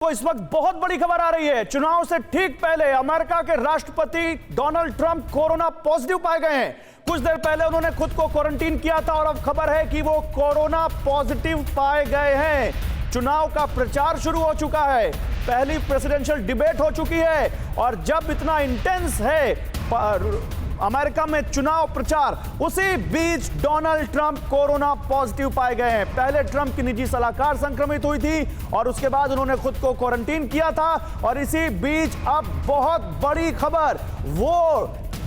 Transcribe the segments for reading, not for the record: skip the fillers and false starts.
तो इस वक्त बहुत बड़ी खबर आ रही है। चुनाव से ठीक पहले अमेरिका के राष्ट्रपति डोनाल्ड ट्रंप कोरोना पॉजिटिव पाए गए हैं। कुछ देर पहले उन्होंने खुद को क्वारंटीन किया था और अब खबर है कि वो कोरोना पॉजिटिव पाए गए हैं। चुनाव का प्रचार शुरू हो चुका है, पहली प्रेसिडेंशियल डिबेट हो चुकी है और जब इतना इंटेंस है अमेरिका में चुनाव प्रचार, उसी बीच डोनाल्ड ट्रंप कोरोना पॉजिटिव पाए गए हैं। पहले ट्रंप की निजी सलाहकार संक्रमित हुई थी और उसके बाद उन्होंने खुद को क्वारंटीन किया था और इसी बीच अब बहुत बड़ी खबर, वो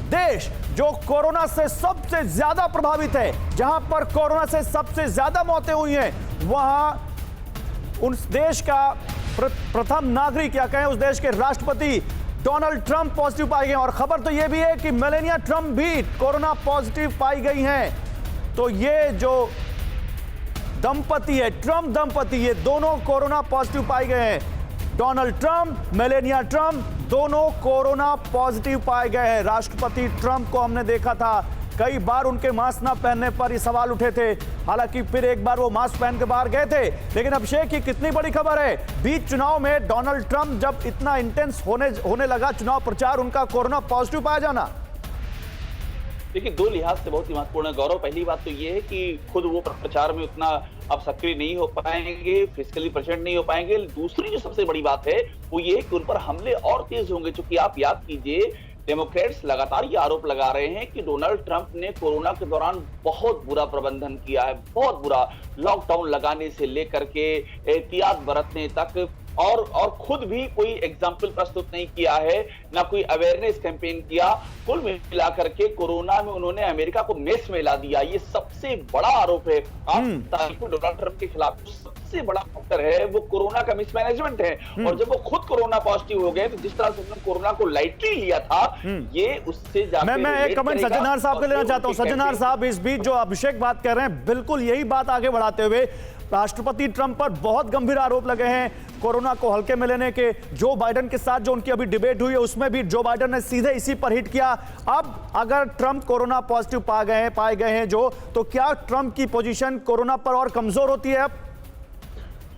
देश जो कोरोना से सबसे ज्यादा प्रभावित है, जहां पर कोरोना से सबसे ज्यादा मौतें हुई हैं, वहां उस देश का प्रथम नागरिक या कहें उस देश के राष्ट्रपति डोनाल्ड ट्रंप पॉजिटिव पाए गए और खबर तो यह भी है कि मेलानिया ट्रंप भी कोरोना पॉजिटिव पाई गई हैं। तो ये जो दंपति है, ट्रंप दंपति, ये दोनों कोरोना पॉजिटिव पाए गए हैं। डोनाल्ड ट्रंप, मेलानिया ट्रंप दोनों कोरोना पॉजिटिव पाए गए हैं। राष्ट्रपति ट्रंप को हमने देखा था, कई बार उनके मास्क न पहनने पर ये सवाल उठे थे, हालांकि फिर एक बार वो मास्क पहन के बाहर गए थे। लेकिन अभिषेक की कितनी बड़ी खबर है, बीच चुनाव में डोनाल्ड ट्रंप जब इतना इंटेंस होने लगा चुनाव प्रचार, उनका कोरोना पॉजिटिव पाया जाना। देखिए, दो लिहाज से बहुत ही महत्वपूर्ण है गौरव। पहली बात तो ये है कि खुद वो प्रचार में उतना अब सक्रिय नहीं हो पाएंगे, फिजिकली प्रेजेंट नहीं हो पाएंगे। दूसरी जो सबसे बड़ी बात है वो ये है कि उन पर हमले और तेज होंगे, क्योंकि आप याद कीजिए डेमोक्रेट्स लगातार ये आरोप लगा रहे हैं कि डोनाल्ड ट्रंप ने कोरोना के दौरान बहुत बुरा प्रबंधन किया है, बहुत बुरा, लॉकडाउन लगाने से लेकर के एहतियात बरतने तक, और खुद भी कोई एग्जाम्पल प्रस्तुत नहीं किया है, ना कोई अवेयरनेस कैंपेन किया। कुल मिलाकर के कोरोना में उन्होंने अमेरिका को मेस में ला दिया। ये सबसे बड़ा आरोप है आज तारीख में डोनाल्ड ट्रंप के खिलाफ। सबसे बड़ा फैक्टर है वो कोरोना का मिसमैनेजमेंट है। और जब वो खुद कोरोना पॉजिटिव हो गए तो जिस तरह से उन्होंने कोरोना को लाइटली लिया था, ये उससे मैं एक कमेंट सज्जनार साहब के लेना चाहता हूं। सज्जनार साहब, इस बीच जो अभिषेक बात कर रहे हैं, बिल्कुल यही बात आगे बढ़ाते हुए राष्ट्रपति ट्रंप पर बहुत गंभीर आरोप लगे हैं कोरोना को हल्के में लेने के। जो बाइडेन के साथ जो उनकी अभी डिबेट हुई है उसमें भी जो बाइडेन ने सीधे इसी पर हिट किया। अब अगर ट्रंप कोरोना पॉजिटिव पाए गए हैं जो, तो क्या ट्रंप की पोजीशन कोरोना पर और कमजोर होती है अब?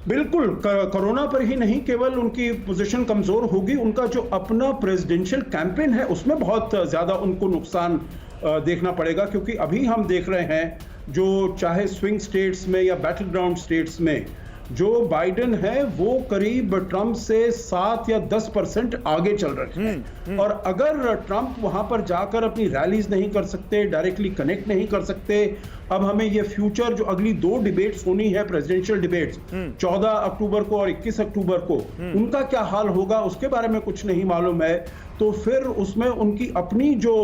बिल्कुल, कोरोना पर ही नहीं, केवल उनकी पोजीशन कमजोर होगी, उनका जो अपना प्रेसिडेंशियल कैंपेन है उसमें बहुत ज्यादा उनको नुकसान देखना पड़ेगा। क्योंकि अभी हम देख रहे हैं जो चाहे स्विंग स्टेट्स में या बैटल ग्राउंड स्टेट्स में जो बाइडेन है वो करीब ट्रंप से 7 या 10% आगे चल रहे हैं। और अगर ट्रंप वहां पर जाकर अपनी रैलीज नहीं कर सकते, डायरेक्टली कनेक्ट नहीं कर सकते, अब हमें ये फ्यूचर जो अगली 2 डिबेट्स होनी है, प्रेसिडेंशियल डिबेट्स 14 अक्टूबर को और 21 अक्टूबर को, उनका क्या हाल होगा उसके बारे में कुछ नहीं मालूम है। तो फिर उसमें उनकी अपनी जो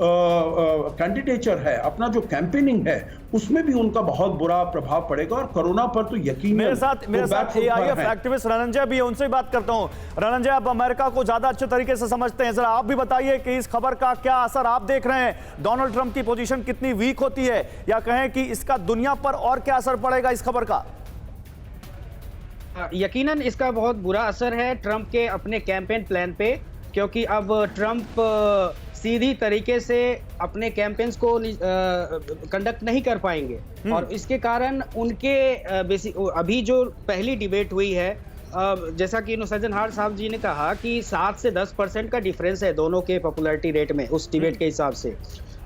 कैंडिडेचर है, अपना जो कैंपेनिंग है, उसमें भी उनका बहुत बुरा प्रभाव पड़ेगा। और कोरोना पर तो यकीन मेरे साथ एआईएफ एक्टिविस्ट रणंजय भी है, उनसे बात करता हूं। रणंजय, आप अमेरिका को ज्यादा अच्छे तरीके से समझते हैं, जरा आप भी बताइए कि इस खबर का क्या असर आप देख रहे हैं। डोनाल्ड ट्रंप की पोजीशन कितनी वीक होती है, या कहें कि इसका दुनिया पर और क्या असर पड़ेगा इस खबर का? यकीनन इसका बहुत बुरा असर है ट्रंप के अपने कैंपेन प्लान पे, क्योंकि अब ट्रंप सीधी तरीके से अपने कैंपेन्स को कंडक्ट नहीं कर पाएंगे। और इसके कारण उनके अभी जो पहली डिबेट हुई है, जैसा कि सज्जनहार साहब जी ने कहा कि 7 से 10% का डिफरेंस है दोनों के पॉपुलैरिटी रेट में उस डिबेट के हिसाब से।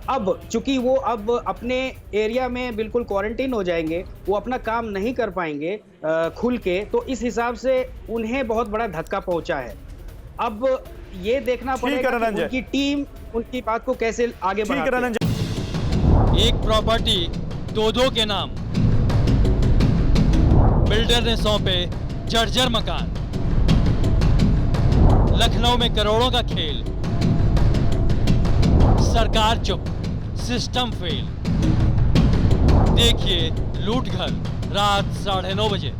अब चूंकि वो अब अपने एरिया में बिल्कुल क्वारंटीन हो जाएंगे, वो अपना काम नहीं कर पाएंगे खुल के, तो इस हिसाब से उन्हें बहुत बड़ा धक्का पहुंचा है। अब ये देखना पड़ेगा कि उनकी टीम उनकी बात को कैसे आगे बढ़ाती है। एक प्रॉपर्टी 2-2 के नाम, बिल्डर ने सौंपे जर्जर मकान, लखनऊ में करोड़ों का खेल, सरकार चुप, सिस्टम फेल। देखिए लूट घर रात 9:30 बजे।